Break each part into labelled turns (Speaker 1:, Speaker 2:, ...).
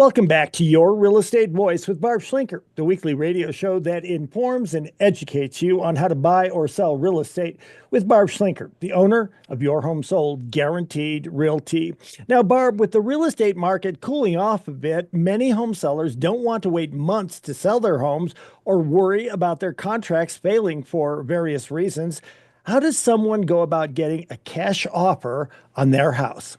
Speaker 1: Welcome back to Your Real Estate Voice with Barb Schlinker, the weekly radio show that informs and educates you on how to buy or sell real estate with Barb Schlinker, the owner of Your Home Sold Guaranteed Realty. Now, Barb, with the real estate market cooling off a bit, many home sellers don't want to wait months to sell their homes or worry about their contracts failing for various reasons. How does someone go about getting a cash offer on their house?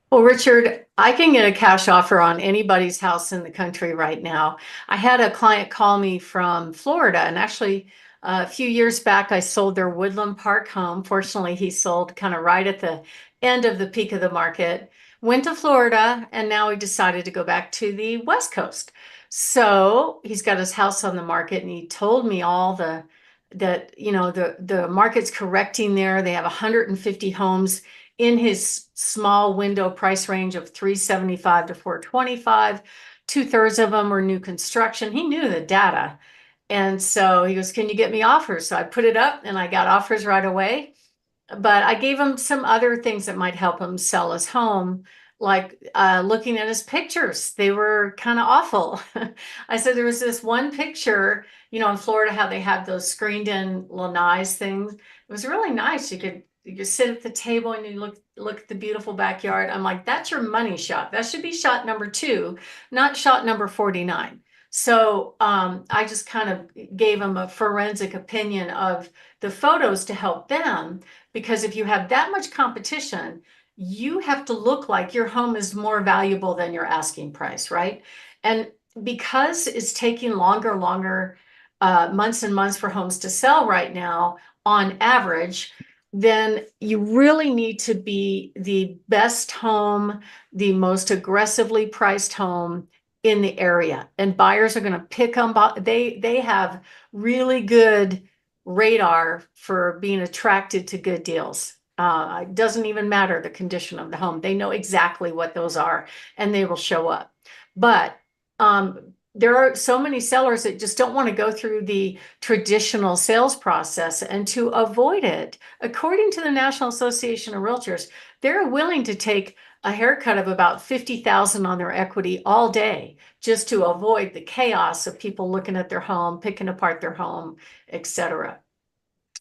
Speaker 2: Well, Richard, I can get a cash offer on anybody's house in the country right now. I had a client call me from Florida, and actually, a few years back, I sold their Woodland Park home. Fortunately, he sold kind of right at the end of the peak of the market. Went to Florida, and now he decided to go back to the West Coast. So he's got his house on the market, and he told me all the market's correcting there. They have 150 homes in his small window price range of 375 to 425. Two-thirds of them were new construction. He knew the data. And so he goes, can you get me offers? So I put it up and I got offers right away. But I gave him some other things that might help him sell his home, like looking at his pictures. They were kind of awful. I said there was this one picture, in Florida, how they have those screened in lanais things. It was really nice. You could sit at the table and you look at the beautiful backyard. I'm like, that's your money shot. That should be shot number 2, not shot number 49. So I just kind of gave them a forensic opinion of the photos to help them, because if you have that much competition, you have to look like your home is more valuable than your asking price, right? And because it's taking longer, months and months for homes to sell right now, on average, then you really need to be the best home, the most aggressively priced home in the area. And buyers are going to pick them. They have really good radar for being attracted to good deals. It doesn't even matter the condition of the home. They know exactly what those are, and they will show up. But there are so many sellers that just don't want to go through the traditional sales process, and to avoid it, according to the National Association of Realtors, they're willing to take a haircut of about 50,000 on their equity all day just to avoid the chaos of people looking at their home, picking apart their home, etc.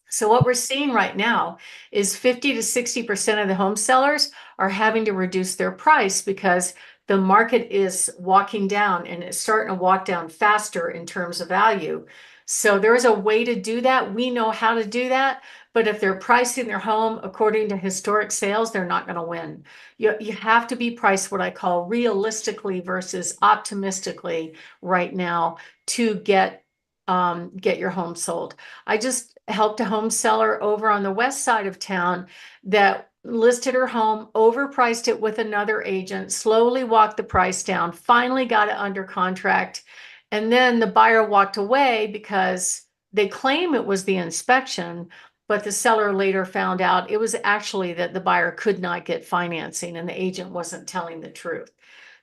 Speaker 2: So what we're seeing right now is 50 to 60% of the home sellers are having to reduce their price because the market is walking down, and it's starting to walk down faster in terms of value. So there is a way to do that. We know how to do that. But if they're pricing their home according to historic sales, they're not going to win. You have to be priced what I call realistically versus optimistically right now to get your home sold. I just helped a home seller over on the west side of town that listed her home, overpriced it with another agent, slowly walked the price down, finally got it under contract. And then the buyer walked away because they claim it was the inspection, but the seller later found out it was actually that the buyer could not get financing and the agent wasn't telling the truth.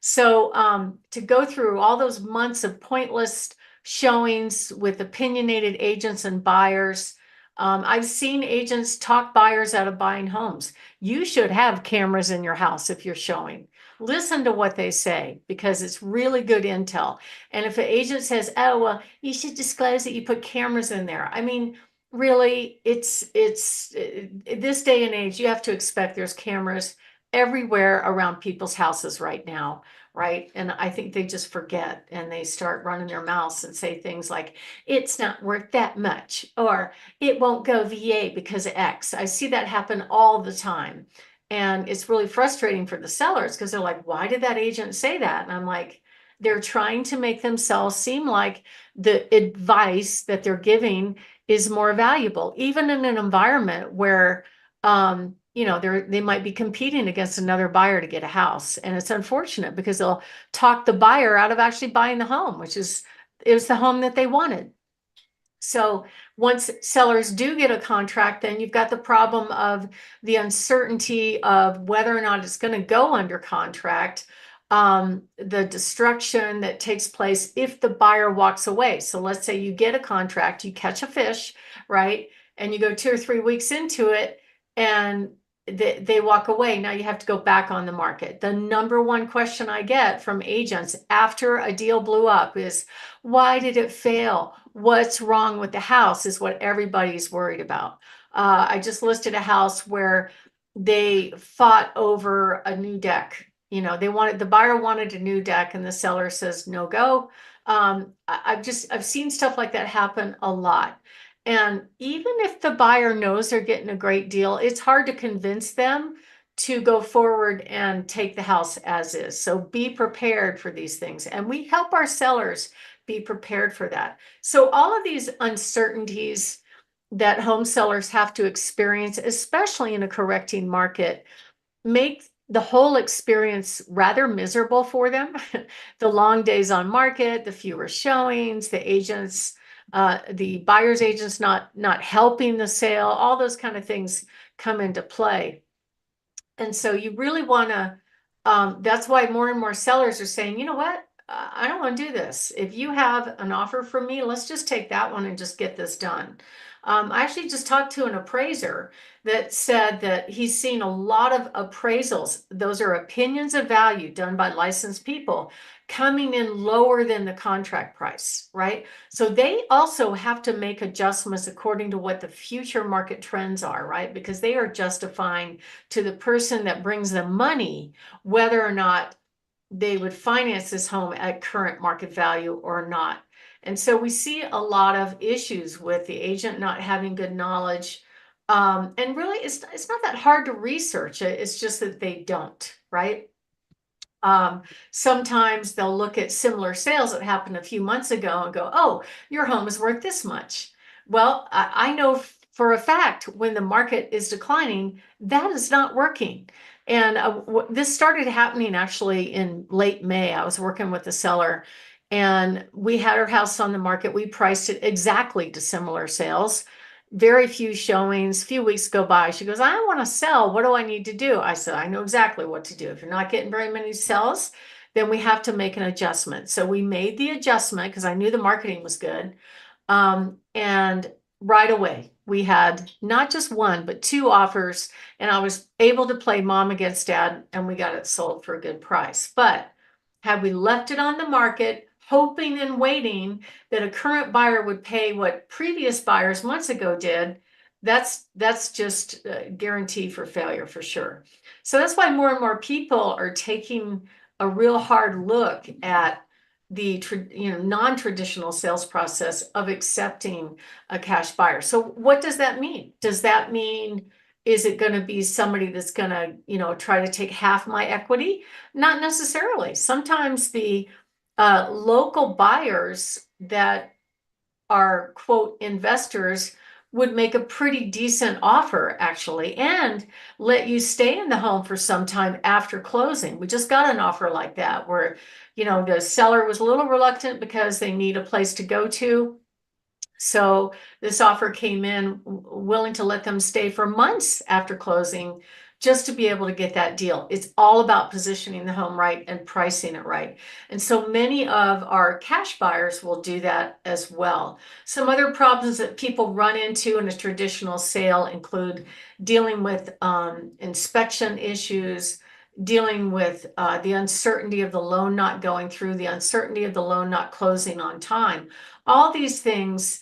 Speaker 2: So to go through all those months of pointless showings with opinionated agents and buyers, I've seen agents talk buyers out of buying homes. You should have cameras in your house if you're showing. Listen to what they say, because it's really good intel. And if an agent says, oh, well, you should disclose that you put cameras in there. I mean, really, it's this day and age, you have to expect there's cameras everywhere around people's houses right now, right? And I think they just forget and they start running their mouths and say things like, it's not worth that much, or it won't go VA because of X. I see that happen all the time. And it's really frustrating for the sellers because they're like, why did that agent say that? And I'm like, they're trying to make themselves seem like the advice that they're giving is more valuable, even in an environment where they might be competing against another buyer to get a house. And it's unfortunate because they'll talk the buyer out of actually buying the home, it was the home that they wanted. So once sellers do get a contract, then you've got the problem of the uncertainty of whether or not it's going to go under contract, the destruction that takes place if the buyer walks away. So let's say you get a contract, you catch a fish, right? And you go 2 or 3 weeks into it, and they walk away. Now you have to go back on the market. The number one question I get from agents after a deal blew up is, why did it fail? What's wrong with the house is what everybody's worried about. I just listed a house where they fought over a new deck. The buyer wanted a new deck and the seller says no go. I've seen stuff like that happen a lot. And even if the buyer knows they're getting a great deal, it's hard to convince them to go forward and take the house as is. So be prepared for these things. And we help our sellers be prepared for that. So all of these uncertainties that home sellers have to experience, especially in a correcting market, make the whole experience rather miserable for them. The long days on market, the fewer showings, the agents, the buyer's agents not helping the sale, all those kind of things come into play. And so you really want to, that's why more and more sellers are saying, you know what? I don't want to do this. If you have an offer for me, let's just take that one and just get this done. I actually just talked to an appraiser that said that he's seen a lot of appraisals. Those are opinions of value done by licensed people coming in lower than the contract price, right? So they also have to make adjustments according to what the future market trends are, right? Because they are justifying to the person that brings them money whether or not they would finance this home at current market value or not. And so we see a lot of issues with the agent not having good knowledge. And really, it's not that hard to research it. It's just that they don't, right? Sometimes they'll look at similar sales that happened a few months ago and go, oh, your home is worth this much. Well, I know for a fact when the market is declining, that is not working. And this started happening actually in late May. I was working with the seller and we had our house on the market. We priced it exactly to similar sales. Very few showings. A few weeks go by. She goes, I want to sell. What do I need to do? I said, I know exactly what to do. If you're not getting very many sales, then we have to make an adjustment. So we made the adjustment because I knew the marketing was good. And right away, we had not just one, but two offers. And I was able to play mom against dad, and we got it sold for a good price. But had we left it on the market, hoping and waiting that a current buyer would pay what previous buyers months ago did, that's just a guarantee for failure for sure. So that's why more and more people are taking a real hard look at the non-traditional sales process of accepting a cash buyer. So what does that mean? Does that mean, is it going to be somebody that's going to try to take half my equity? Not necessarily. Sometimes the local buyers that are quote investors would make a pretty decent offer actually and let you stay in the home for some time after closing. We just got an offer like that where the seller was a little reluctant because they need a place to go to. So this offer came in willing to let them stay for months after closing just to be able to get that deal. It's all about positioning the home right and pricing it right. And so many of our cash buyers will do that as well. Some other problems that people run into in a traditional sale include dealing with inspection issues, dealing with the uncertainty of the loan not going through, the uncertainty of the loan not closing on time. All these things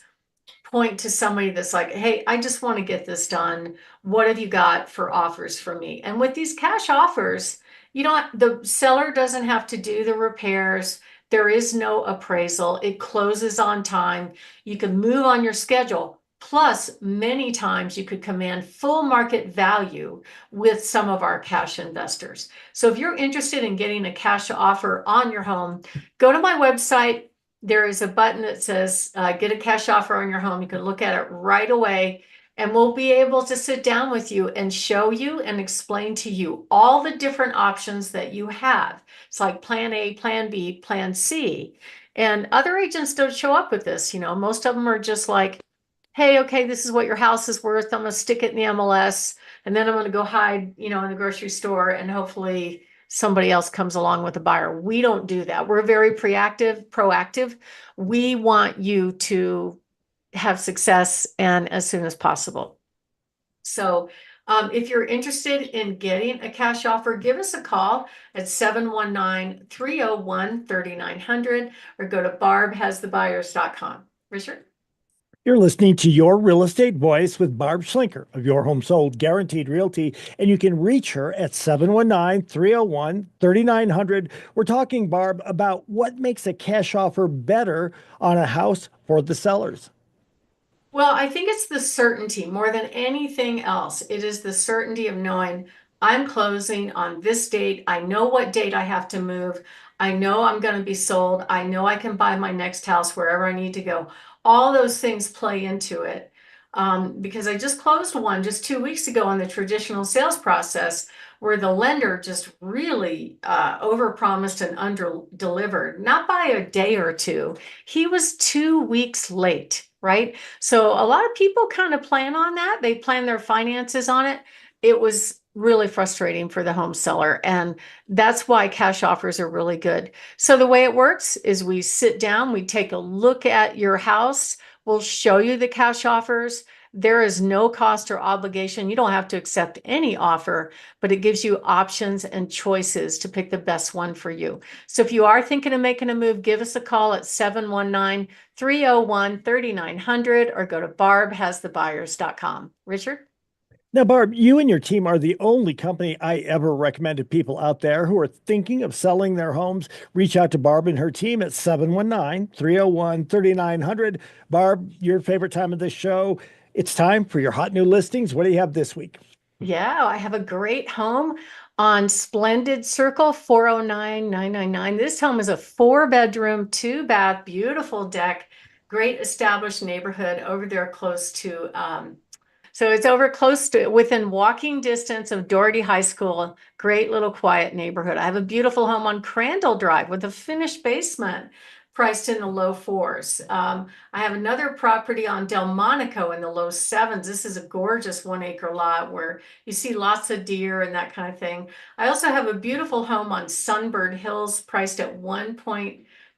Speaker 2: point to somebody that's like, hey, I just want to get this done. What have you got for offers for me? And with these cash offers, the seller doesn't have to do the repairs. There is no appraisal. It closes on time. You can move on your schedule. Plus, many times you could command full market value with some of our cash investors. So if you're interested in getting a cash offer on your home, go to my website. There is a button that says get a cash offer on your home. You can look at it right away and we'll be able to sit down with you and show you and explain to you all the different options that you have. It's like plan A, plan B, plan C. And other agents don't show up with this. Most of them are just like, hey, okay, this is what your house is worth. I'm going to stick it in the MLS and then I'm going to go hide, in the grocery store and hopefully somebody else comes along with a buyer. We don't do that. We're very proactive. We want you to have success and as soon as possible. So If you're interested in getting a cash offer, give us a call at 719-301-3900 or go to barbhasthebuyers.com. Richard?
Speaker 1: You're listening to Your Real Estate Voice with Barb Schlinker of Your Home Sold Guaranteed Realty, and you can reach her at 719-301-3900. We're talking, Barb, about what makes a cash offer better on a house for the sellers.
Speaker 2: Well, I think it's the certainty more than anything else. It is the certainty of knowing I'm closing on this date. I know what date I have to move. I know I'm going to be sold. I know I can buy my next house wherever I need to go. All those things play into it. Because I just closed one just 2 weeks ago on the traditional sales process where the lender just really overpromised and under-delivered, not by a day or two. He was 2 weeks late, right? So a lot of people kind of plan on that. They plan their finances on it. It was really frustrating for the home seller. And that's why cash offers are really good. So the way it works is we sit down, we take a look at your house. We'll show you the cash offers. There is no cost or obligation. You don't have to accept any offer, but it gives you options and choices to pick the best one for you. So if you are thinking of making a move, give us a call at 719-301-3900 or go to barbhasthebuyers.com. Richard?
Speaker 1: Now, Barb, you and your team are the only company I ever recommend to people out there who are thinking of selling their homes. Reach out to Barb and her team at 719-301-3900. Barb, your favorite time of the show. It's time for your hot new listings. What do you have this week?
Speaker 2: Yeah, I have a great home on Splendid Circle, 409,999. This home is a 4-bedroom, 2-bath, beautiful deck, great established neighborhood over there close to so it's over close to within walking distance of Doherty High School. Great little quiet neighborhood. I have a beautiful home on Crandall Drive with a finished basement priced in the low fours. I have another property on Delmonico in the low sevens. This is a gorgeous 1-acre lot where you see lots of deer and that kind of thing. I also have a beautiful home on Sunbird Hills priced at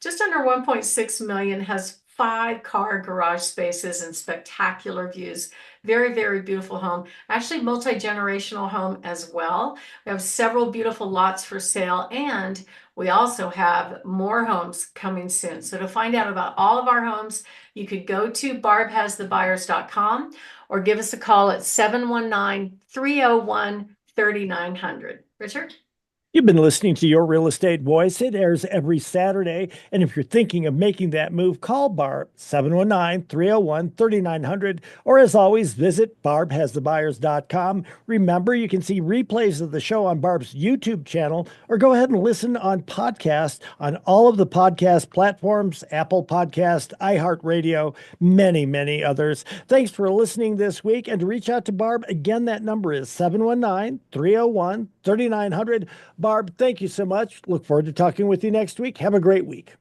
Speaker 2: just under 1.6 million, has 5-car garage spaces and spectacular views. Very, very beautiful home. Actually, multi-generational home as well. We have several beautiful lots for sale, and we also have more homes coming soon. So to find out about all of our homes, you could go to barbhasthebuyers.com or give us a call at 719-301-3900. Richard?
Speaker 1: You've been listening to Your Real Estate Voice. It airs every Saturday. And if you're thinking of making that move, call Barb 719-301-3900. Or as always, visit barbhasthebuyers.com. Remember, you can see replays of the show on Barb's YouTube channel or go ahead and listen on podcast on all of the podcast platforms, Apple Podcast, iHeartRadio, many, many others. Thanks for listening this week. And to reach out to Barb, again, that number is 719-301-3900. Barb, thank you so much. Look forward to talking with you next week. Have a great week.